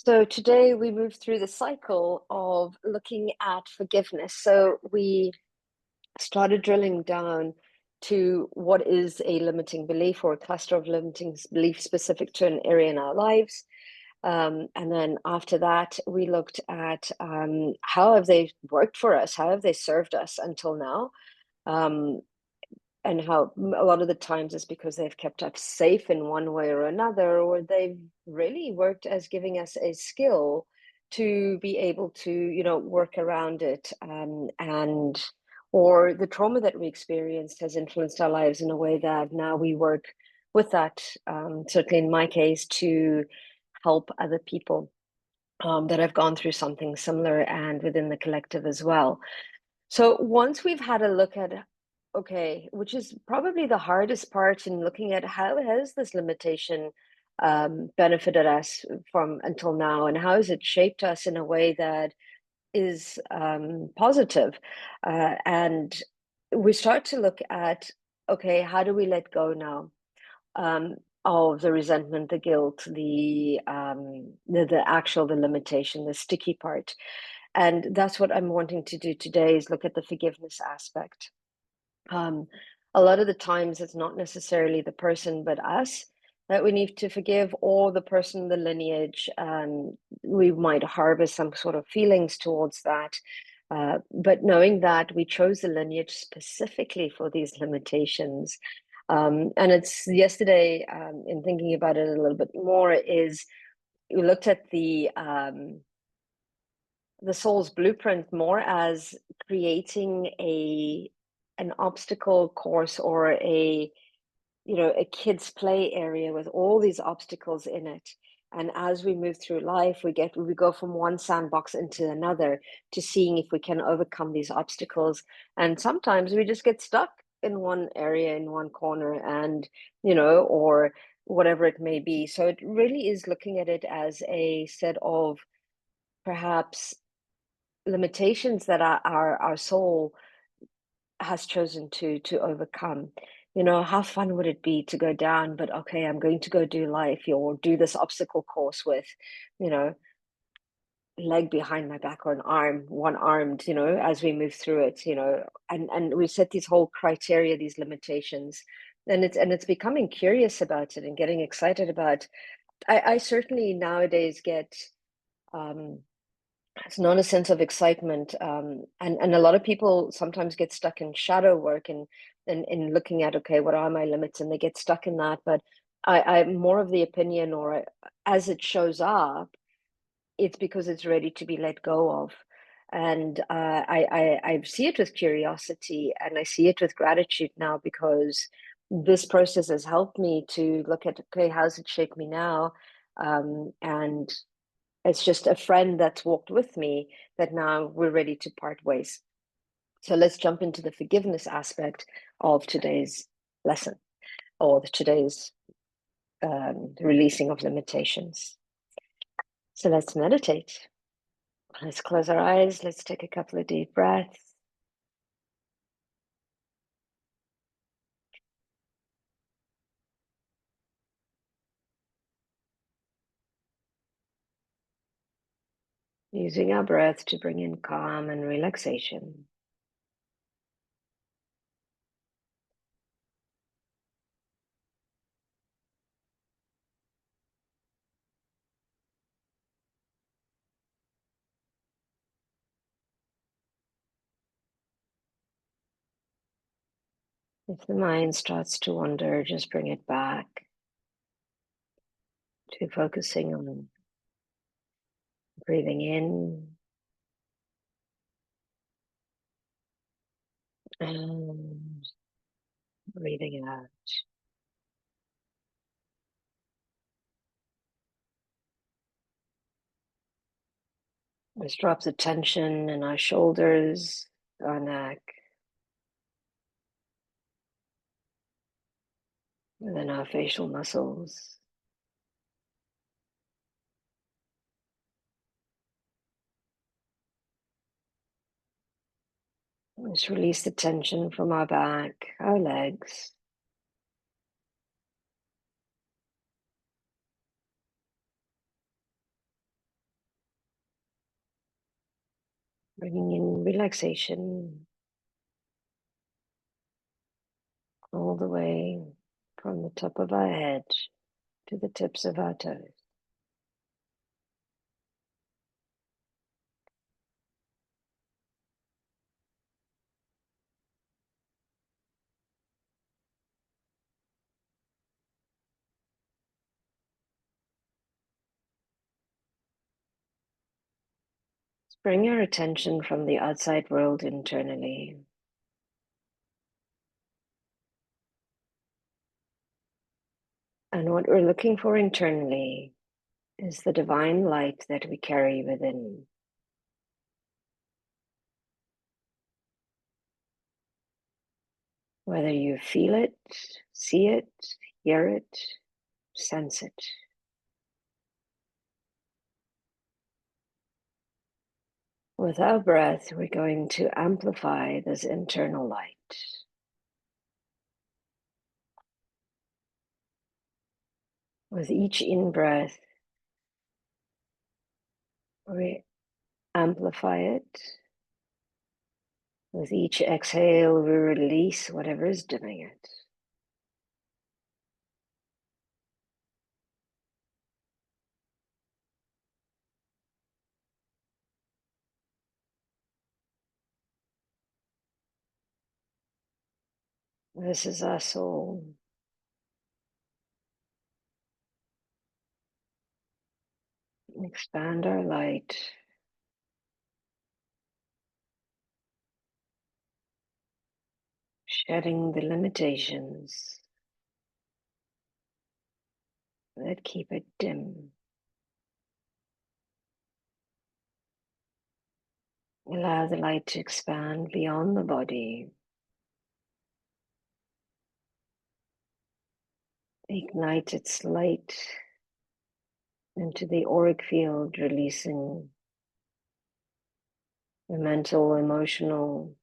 So today we move through the cycle of looking at forgiveness. So we started drilling down to what is a limiting belief or a cluster of limiting beliefs specific to an area in our lives. And then after that, we looked at how have they worked for us? How have they served us until now? Um, and how a lot of the times it's because they've kept us safe in one way or another, or they've really worked as giving us a skill to be able to, work around it. And or the trauma that we experienced has influenced our lives in a way that now we work with that, certainly in my case, to help other people that have gone through something similar and within the collective as well. So once we've had a look at, okay, which is probably the hardest part in looking at how has this limitation benefited us from until now, and how has it shaped us in a way that is positive? And we start to look at, okay, how do we let go now? Of the resentment, the guilt, the limitation, the sticky part. And that's what I'm wanting to do today is look at the forgiveness aspect. Um, a lot of the times it's not necessarily the person, but us that we need to forgive, or the person, the lineage. We might harbor some sort of feelings towards that. But knowing that we chose the lineage specifically for these limitations. And it's yesterday, in thinking about it a little bit more, is we looked at the soul's blueprint more as creating an obstacle course, or a kid's play area with all these obstacles in it. And as we move through life, we go from one sandbox into another to seeing if we can overcome these obstacles. And sometimes we just get stuck in one area, in one corner, and or whatever it may be. So it really is looking at it as a set of perhaps limitations that our soul has chosen to overcome. How fun would it be to go down, but okay, I'm going to go do life or do this obstacle course with, you know, leg behind my back or an arm, one armed, as we move through it, and we set these whole criteria, these limitations, and it's becoming curious about it and getting excited about. I certainly nowadays get it's not a sense of excitement, and a lot of people sometimes get stuck in shadow work and in looking at, okay, what are my limits, and they get stuck in that. But I'm more of the opinion, or as it shows up, it's because it's ready to be let go of. And I see it with curiosity, and I see it with gratitude now, because this process has helped me to look at, okay, how's it shaped me now, and it's just a friend that's walked with me that now we're ready to part ways. So let's jump into the forgiveness aspect of today's lesson, or today's releasing of limitations. So let's meditate. Let's close our eyes. Let's take a couple of deep breaths. Using our breath to bring in calm and relaxation. If the mind starts to wander, just bring it back to focusing on breathing in and breathing out. Let's drop the tension in our shoulders, our neck, and then our facial muscles. Let's release the tension from our back, our legs. Bringing in relaxation all the way from the top of our head to the tips of our toes. Let's bring our attention from the outside world internally. And what we're looking for internally is the divine light that we carry within. Whether you feel it, see it, hear it, sense it. With our breath, we're going to amplify this internal light. With each in-breath, we amplify it. With each exhale, we release whatever is dimming it. This is our soul. Expand our light. Shedding the limitations that keep it dim. Allow the light to expand beyond the body. Ignite its light into the auric field, releasing the mental, emotional,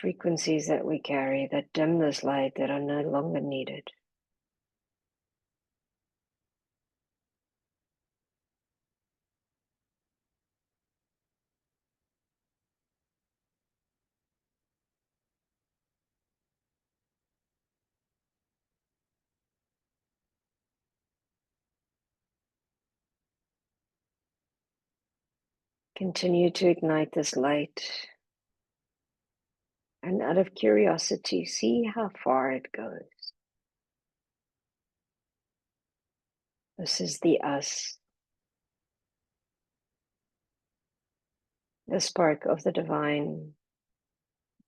frequencies that we carry that dim this light, that are no longer needed. Continue to ignite this light, and out of curiosity, see how far it goes. This is the us, the spark of the divine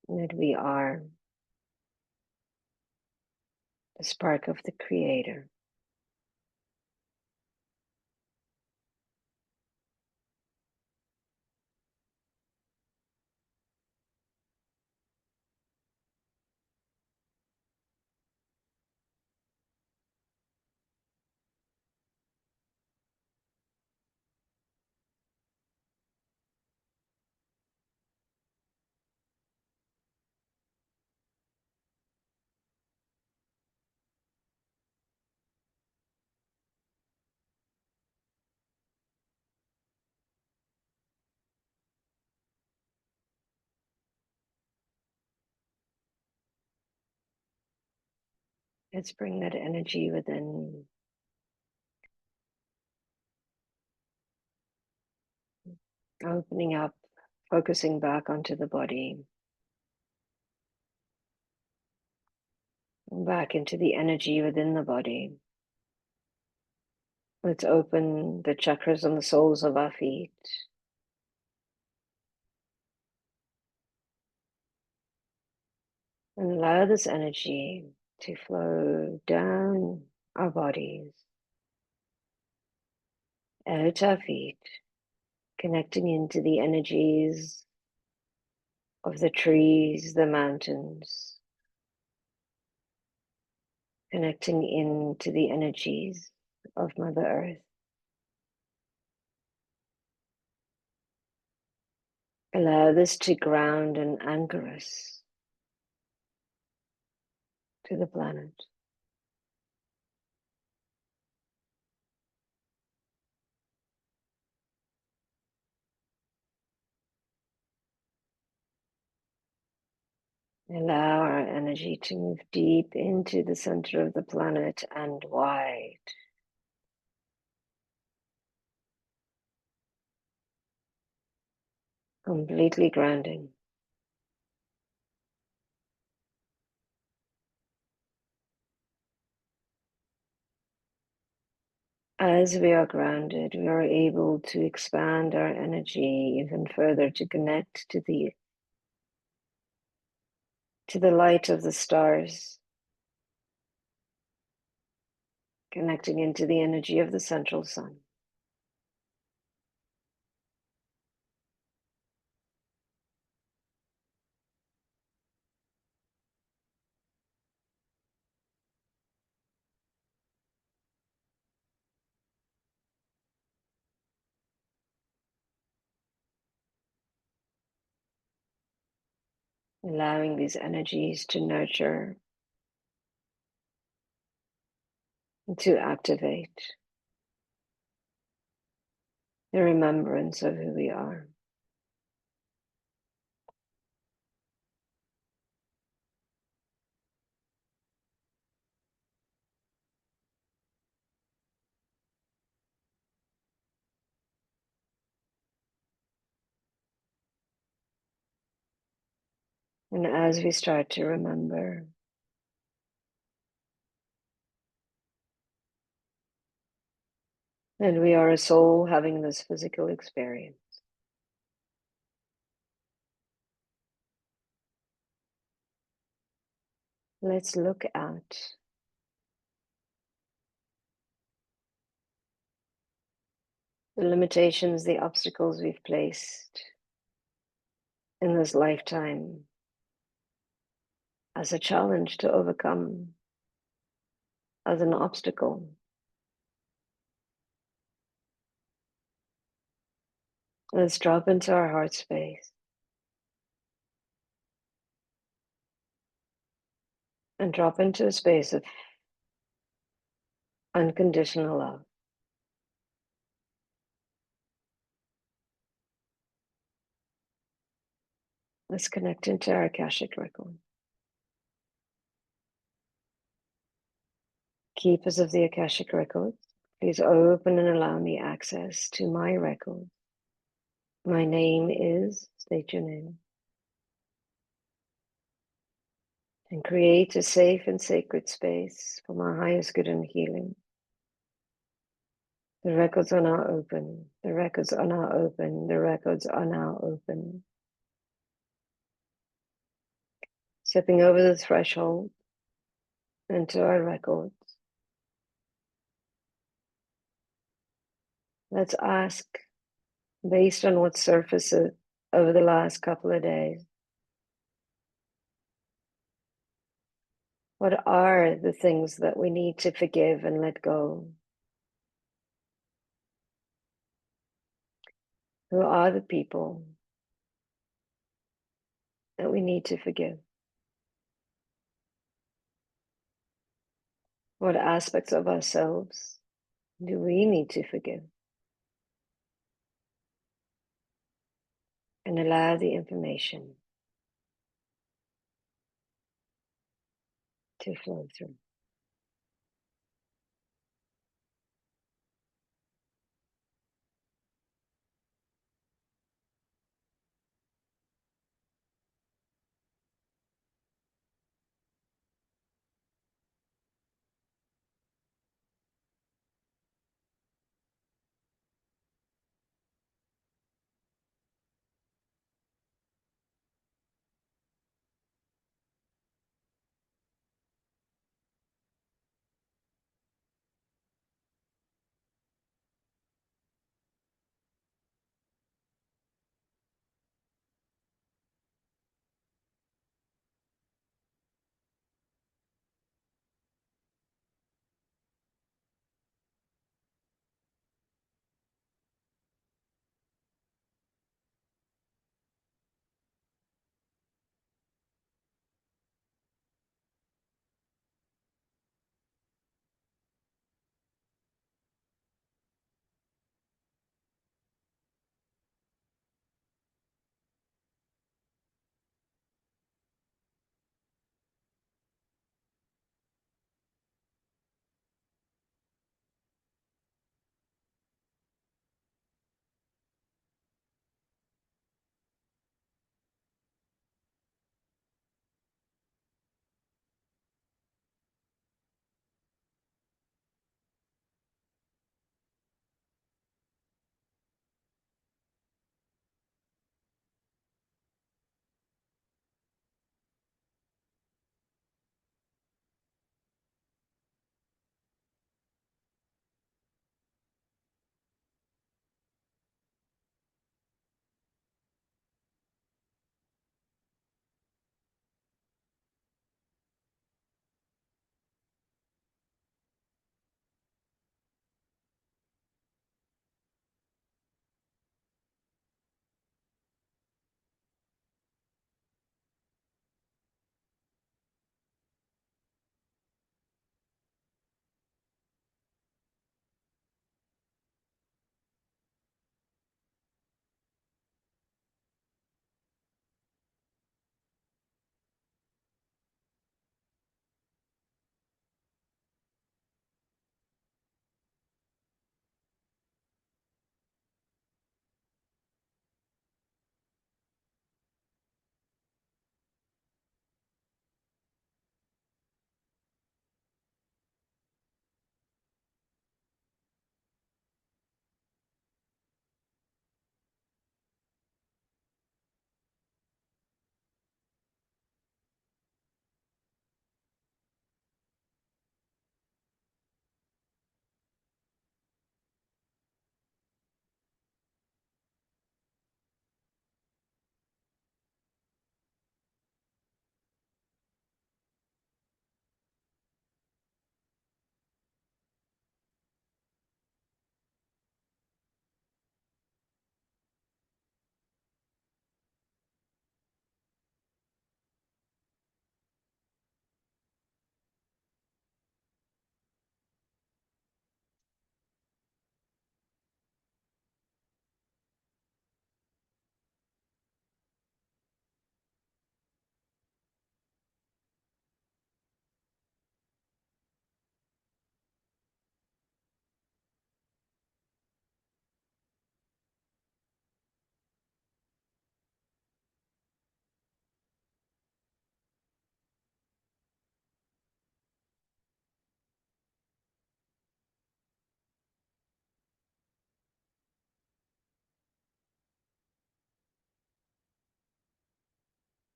that we are, the spark of the Creator. Let's bring that energy within. Opening up, focusing back onto the body. Back into the energy within the body. Let's open the chakras on the soles of our feet. And allow this energy to flow down our bodies, out our feet, connecting into the energies of the trees, the mountains, connecting into the energies of Mother Earth. Allow this to ground and anchor us to the planet. Allow our energy to move deep into the center of the planet and wide. Completely grounding. As we are grounded, we are able to expand our energy even further to connect to the light of the stars, connecting into the energy of the central sun. Allowing these energies to nurture and to activate the remembrance of who we are. And as we start to remember, and we are a soul having this physical experience, let's look at the limitations, the obstacles we've placed in this lifetime as a challenge to overcome, as an obstacle. Let's drop into our heart space and drop into a space of unconditional love. Let's connect into our Akashic Record. Keepers of the Akashic Records, please open and allow me access to my record. My name is, state your name, and create a safe and sacred space for my highest good and healing. The records are now open. The records are now open. The records are now open. Stepping over the threshold into our records. Let's ask, based on what surfaces over the last couple of days, what are the things that we need to forgive and let go? Who are the people that we need to forgive? What aspects of ourselves do we need to forgive? And allow the information to flow through.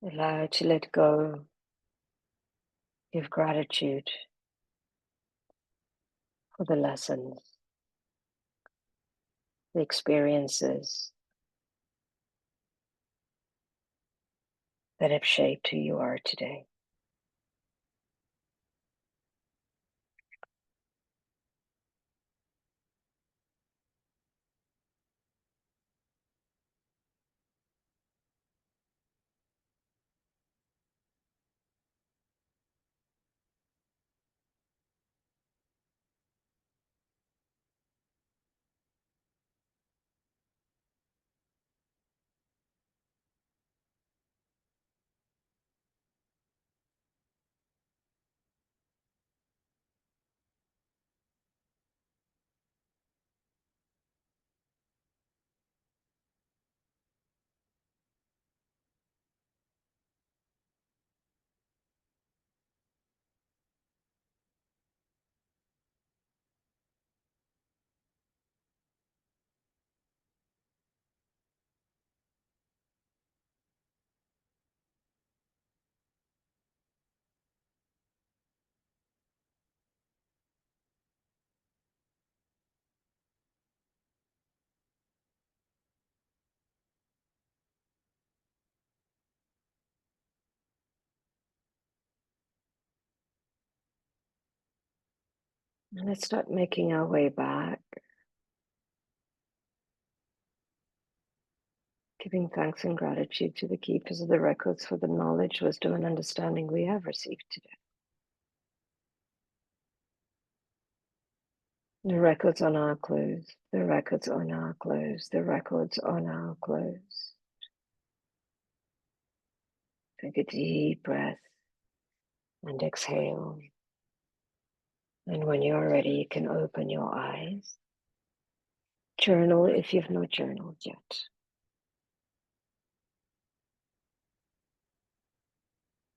Allow to let go. Give gratitude for the lessons, the experiences that have shaped who you are today. And let's start making our way back, giving thanks and gratitude to the keepers of the records for the knowledge, wisdom, and understanding we have received today. The records are now closed. The records are now closed. The records are now closed. Take a deep breath and exhale. And when you're ready, you can open your eyes. Journal if you've not journaled yet.